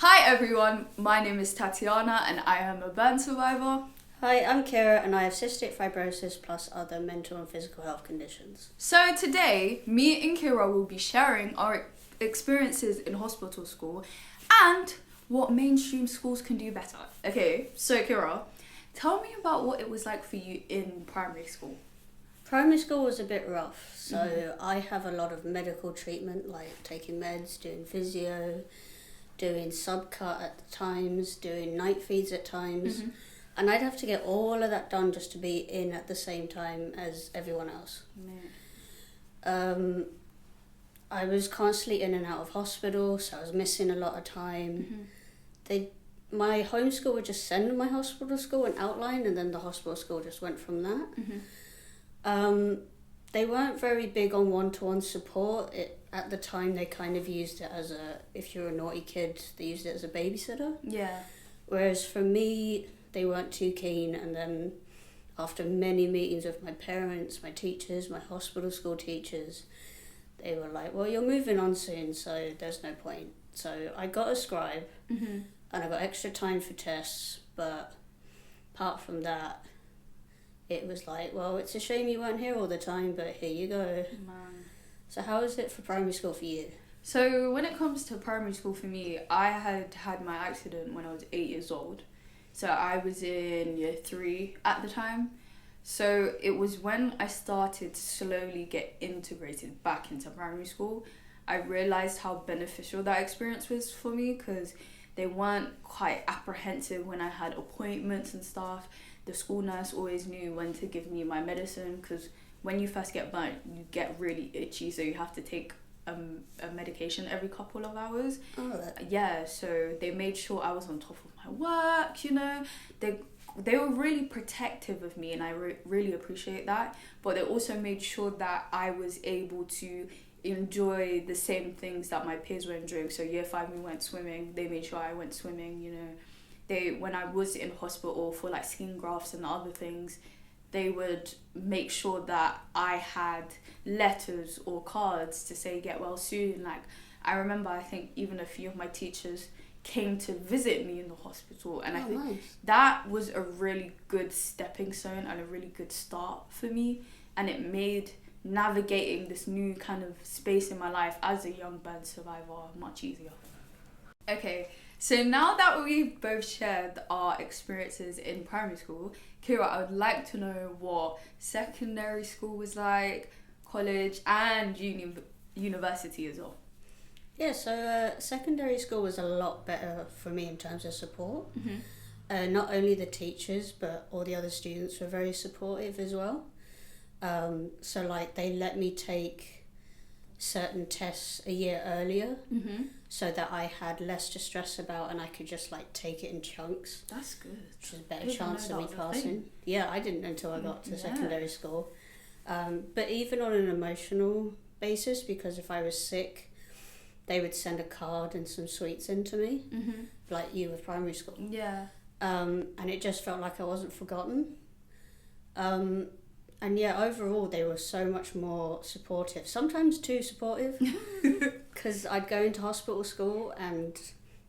Hi everyone, my name is Tatyana and I am a burn survivor. Hi, I'm Ciera and I have cystic fibrosis plus other mental and physical health conditions. So today, me and Ciera will be sharing our experiences in hospital school and what mainstream schools can do better. Okay, so Ciera, tell me about what it was like for you in primary school. Primary school was a bit rough, so I have a lot of medical treatment like taking meds, doing physio, doing subcut at times, doing night feeds at times. And I'd have to get all of that done just to be in at the same time as everyone else. I was constantly in and out of hospital, so I was missing a lot of time. My home school would just send my hospital school an outline, and then the hospital school just went from that. They weren't very big on one-to-one support. At the time, they kind of used it as if you're a naughty kid, they used it as a babysitter. Yeah. Whereas for me, they weren't too keen, and then after many meetings with my parents, my teachers, my hospital school teachers, they were like, well, you're moving on soon, so there's no point. So I got a scribe, and I got extra time for tests, but apart from that, it was like, well, it's a shame you weren't here all the time, but here you go. Man. So how was it for primary school for you? So when it comes to primary school for me, I had my accident when I was 8 years old. So I was in year 3 at the time. So it was when I started to slowly get integrated back into primary school, I realised how beneficial that experience was for me, because they weren't quite apprehensive when I had appointments and stuff. The school nurse always knew when to give me my medicine, because when you first get burnt, you get really itchy, so you have to take a medication every couple of hours. Yeah, so they made sure I was on top of my work, you know. They were really protective of me, and I really appreciate that. But they also made sure that I was able to enjoy the same things that my peers were enjoying. So year 5 we went swimming. They made sure I went swimming, you know. When I was in hospital for like skin grafts and other things, they would make sure that I had letters or cards to say get well soon. Like, I remember, I think even a few of my teachers came to visit me in the hospital, and I think that was a really good stepping stone and a really good start for me, and it made navigating this new kind of space in my life as a young burn survivor much easier. Okay, so now that we've both shared our experiences in primary school, Ciera, I would like to know what secondary school was like, college and university as well. Yeah, so secondary school was a lot better for me in terms of support. Not only the teachers, but all the other students were very supportive as well. So like they let me take certain tests a year earlier, so that I had less to stress about, and I could just like take it in chunks. That's good. Which is a better chance of me passing. Yeah, I didn't until I got to secondary school. But even on an emotional basis, because if I was sick, they would send a card and some sweets in to me, like you with primary school. Yeah. And it just felt like I wasn't forgotten. And yeah, overall they were so much more supportive. Sometimes too supportive, because I'd go into hospital school, and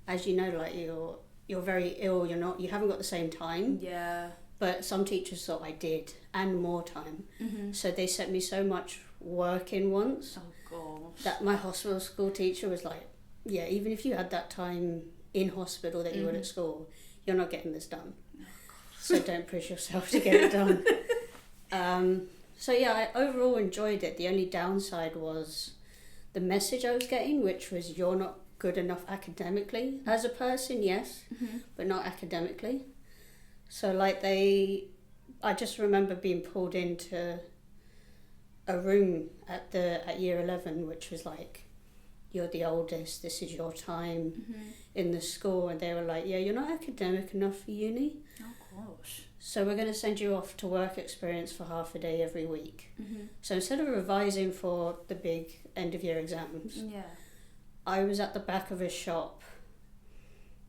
as you know, like you're very ill. You haven't got the same time. Yeah. But some teachers thought I did, and more time. So they sent me so much work in once. Oh gosh. That my hospital school teacher was like, yeah, even if you had that time in hospital that you would at school, you're not getting this done. So don't push yourself to get it done. So yeah, I overall enjoyed it. The only downside was the message I was getting, which was you're not good enough academically. As a person, yes, but not academically. So like I just remember being pulled into a room at year 11, which was like, you're the oldest, this is your time in the school, and they were like, yeah, you're not academic enough for uni. Oh gosh. So we're going to send you off to work experience for half a day every week. So instead of revising for the big end of year exams, I was at the back of a shop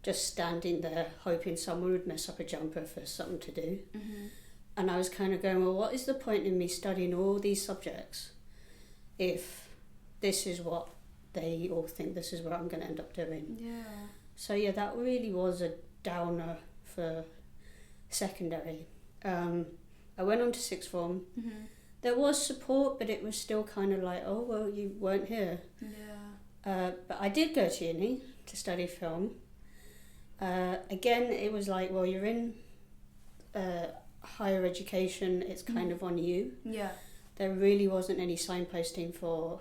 just standing there hoping someone would mess up a jumper for something to do. And I was kind of going, well, what is the point in me studying all these subjects if this is what they all think this is what I'm going to end up doing? Yeah. So yeah, that really was a downer for secondary. I went on to sixth form. Mm-hmm. There was support, but it was still kind of like, oh, well, you weren't here. Yeah. But I did go to uni to study film. Again, it was like, well, you're in higher education, it's kind of on you. Yeah. There really wasn't any signposting for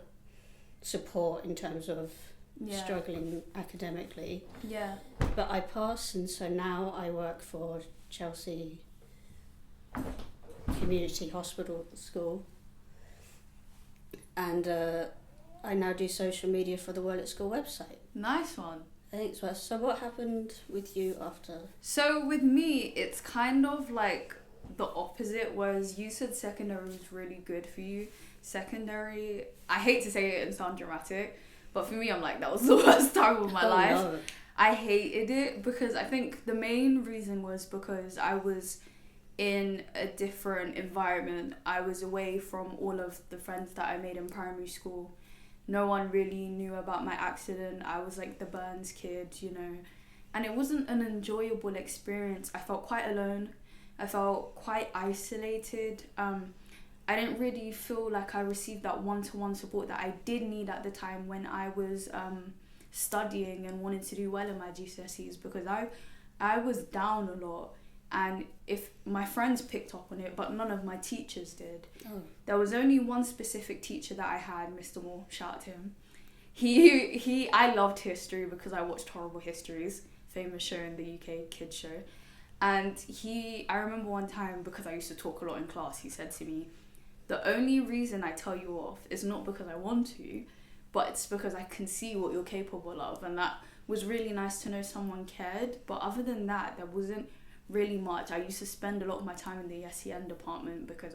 support in terms of struggling academically. Yeah. But I passed, and so now I work for Chelsea Community Hospital School, and I now do social media for the Word at School website. Nice one. Thanks. So what happened with you after? So with me, it's kind of like the opposite, whereas you said secondary was really good for you. Secondary, I hate to say it and sound dramatic, but for me, I'm like, that was the worst time of my life. No. I hated it because I think the main reason was because I was in a different environment. I was away from all of the friends that I made in primary school. No one really knew about my accident. I was like the Burns kid, you know, and it wasn't an enjoyable experience. I felt quite alone. I felt quite isolated. I didn't really feel like I received that one-to-one support that I did need at the time when I was studying and wanted to do well in my GCSEs, because I was down a lot, and if my friends picked up on it, but none of my teachers did. Oh. There was only one specific teacher that I had, Mr. Moore, shout out to him. I loved history because I watched Horrible Histories, famous show in the UK, kids show. And I remember one time, because I used to talk a lot in class, he said to me, the only reason I tell you off is not because I want to, but it's because I can see what you're capable of. And that was really nice to know someone cared. But other than that, there wasn't really much. I used to spend a lot of my time in the SEN department because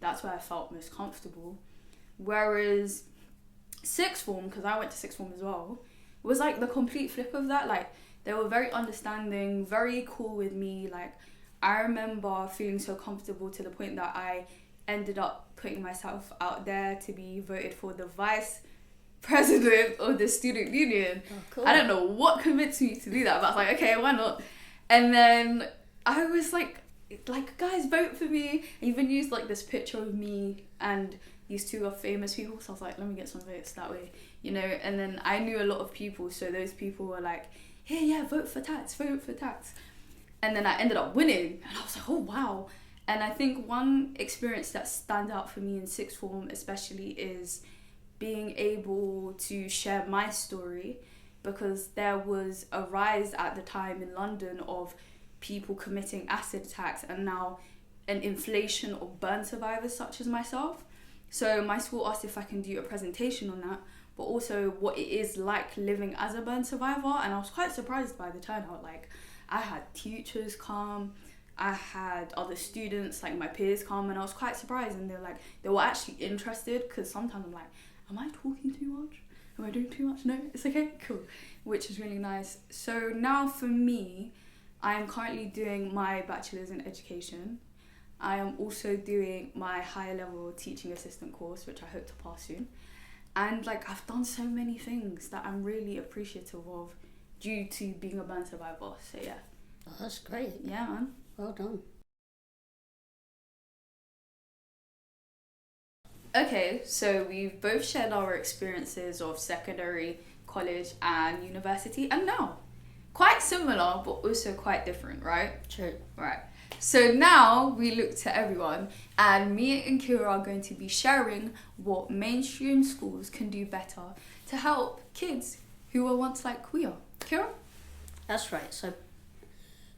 that's where I felt most comfortable. Whereas sixth form, because I went to sixth form as well, was like the complete flip of that. Like, they were very understanding, very cool with me. Like, I remember feeling so comfortable to the point that I ended up putting myself out there to be voted for the vice president of the student union. Oh, cool. I don't know what convinced me to do that, but I was like, okay, why not? And then I was like, guys, vote for me. I even used like this picture of me and these two are famous people, so I was like, let me get some votes that way, you know. And then I knew a lot of people, so those people were like, hey, yeah, vote for Tats. And then I ended up winning, and I was like, oh wow. And I think one experience that stands out for me in sixth form especially is being able to share my story, because there was a rise at the time in London of people committing acid attacks, and now an inflation of burn survivors such as myself. So my school asked if I can do a presentation on that, but also what it is like living as a burn survivor. And I was quite surprised by the turnout. Like, I had teachers come, I had other students, like my peers come, and I was quite surprised. And they were actually interested, because sometimes I'm like, am I talking too much? Am I doing too much? No, it's okay, cool. Which is really nice. So now for me, I am currently doing my bachelor's in education. I am also doing my higher level teaching assistant course, which I hope to pass soon. And like, I've done so many things that I'm really appreciative of due to being a burn survivor. So yeah. Oh, that's great. Yeah, man. Well done. Okay, so we've both shared our experiences of secondary, college and university, and now quite similar but also quite different, right? True. Right. So now we look to everyone, and me and Ciera are going to be sharing what mainstream schools can do better to help kids who were once like we are. Ciera? That's right. So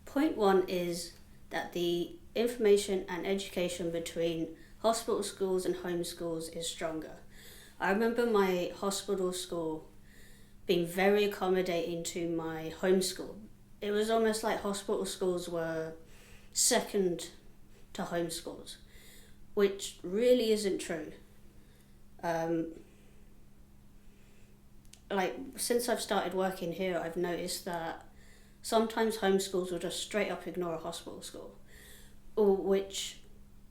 point one is that the information and education between hospital schools and home schools is stronger. I remember my hospital school being very accommodating to my home school. It was almost like hospital schools were second to home schools, which really isn't true. Like, since I've started working here, I've noticed that sometimes home schools will just straight up ignore a hospital school, or which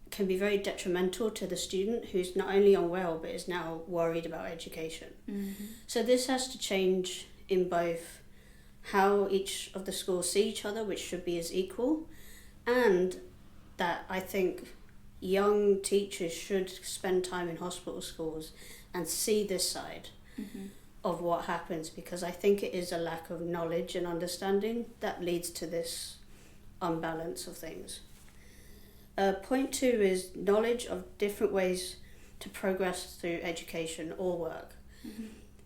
can be very detrimental to the student who's not only unwell but is now worried about education. Mm-hmm. So this has to change in both how each of the schools see each other, which should be as equal, and that I think young teachers should spend time in hospital schools and see this side of what happens, because I think it is a lack of knowledge and understanding that leads to this unbalance of things. Point 2 is knowledge of different ways to progress through education or work.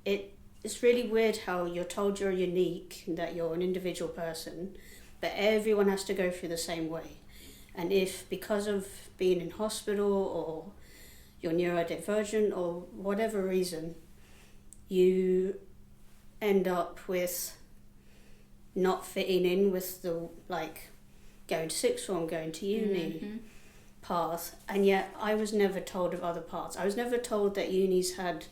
It's really weird how you're told you're unique, that you're an individual person, but everyone has to go through the same way. And if because of being in hospital or your neurodivergent or whatever reason, you end up with not fitting in with the, like, going to sixth form, going to uni path, and yet I was never told of other paths. I was never told that unis had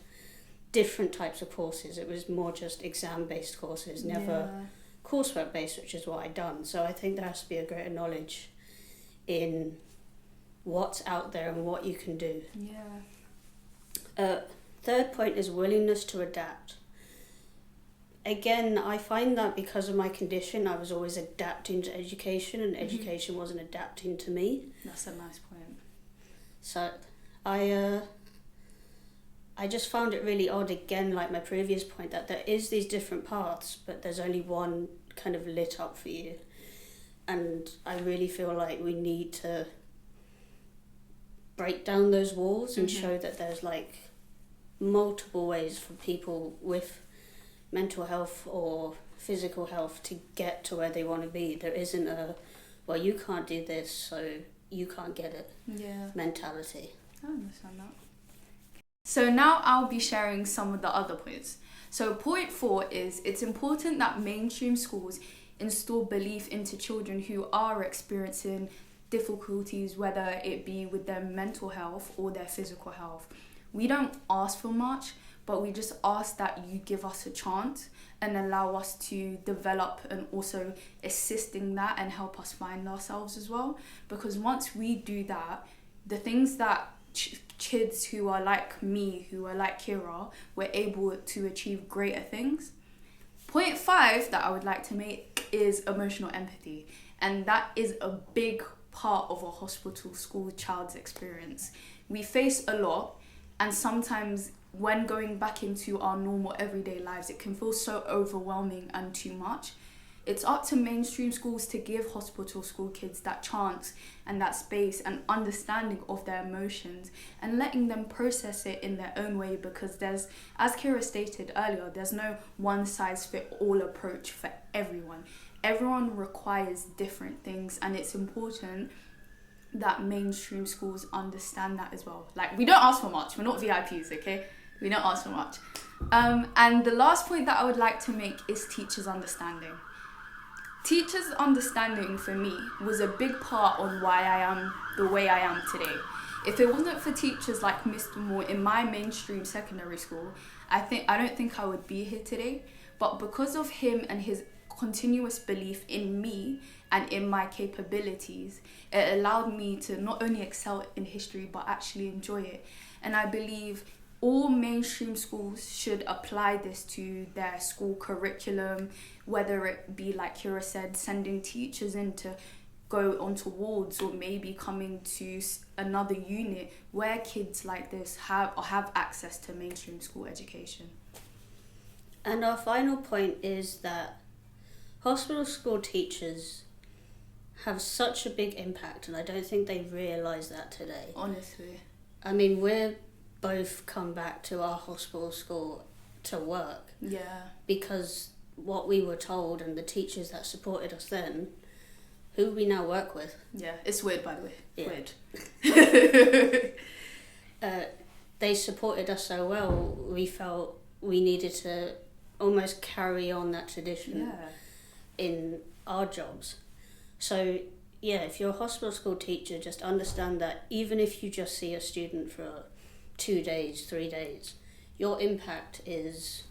different types of courses. It was more just exam-based courses, never coursework-based, which is what I'd done. So I think there has to be a greater knowledge in what's out there and what you can do. Third point is willingness to adapt. Again, I find that because of my condition, I was always adapting to education, and education wasn't adapting to me. That's a nice point. So I just found it really odd, again, like my previous point, that there is these different paths, but there's only one kind of lit up for you. And I really feel like we need to break down those walls and show that there's like multiple ways for people with mental health or physical health to get to where they want to be. There isn't a, well, you can't do this, so you can't get it mentality. I understand that. So now I'll be sharing some of the other points. So point 4 is it's important that mainstream schools instill belief into children who are experiencing difficulties, whether it be with their mental health or their physical health. We don't ask for much, but we just ask that you give us a chance and allow us to develop and also assist in that and help us find ourselves as well. Because once we do that, the things that kids who are like me, who are like Ciera, we're able to achieve greater things. Point 5 that I would like to make is emotional empathy, and that is a big part of a hospital school child's experience. We face a lot, and sometimes when going back into our normal everyday lives, it can feel so overwhelming and too much. It's up to mainstream schools to give hospital school kids that chance and that space and understanding of their emotions and letting them process it in their own way, because there's, as Ciera stated earlier, there's no one-size-fits-all approach for everyone. Everyone requires different things, and it's important that mainstream schools understand that as well. Like, we don't ask for much. We're not VIPs, okay? We don't ask for much. And the last point that I would like to make is teachers' understanding. Teachers' understanding for me was a big part on why I am the way I am today. If it wasn't for teachers like Mr. Moore in my mainstream secondary school, I don't think I would be here today. But because of him and his continuous belief in me and in my capabilities, it allowed me to not only excel in history but actually enjoy it. And I believe all mainstream schools should apply this to their school curriculum, whether it be, like Ciera said, sending teachers in to go onto wards, or maybe coming to another unit where kids like this have access to mainstream school education. And our final point is that hospital school teachers have such a big impact, and I don't think they realise that today. Honestly. I mean, we're both come back to our hospital school to work. Yeah. Because what we were told, and the teachers that supported us then, who we now work with. Yeah, it's weird, by the way. Yeah. Weird. They supported us so well, we felt we needed to almost carry on that tradition in our jobs. So, yeah, if you're a hospital school teacher, just understand that even if you just see a student for 2 days, 3 days, your impact is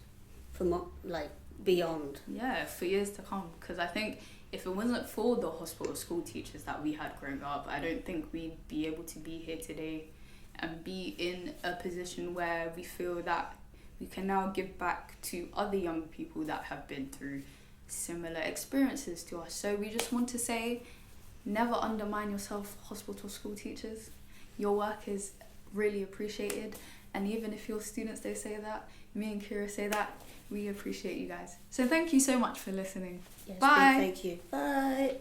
from beyond. Yeah, for years to come. Because I think if it wasn't for the hospital school teachers that we had growing up, I don't think we'd be able to be here today and be in a position where we feel that we can now give back to other young people that have been through similar experiences to us. So we just want to say, never undermine yourself, hospital school teachers. Your work is really appreciated, and even if your students don't say that, me and Ciera say that, we appreciate you guys. So thank you so much for listening. Yes, Bye. Thank you. Bye.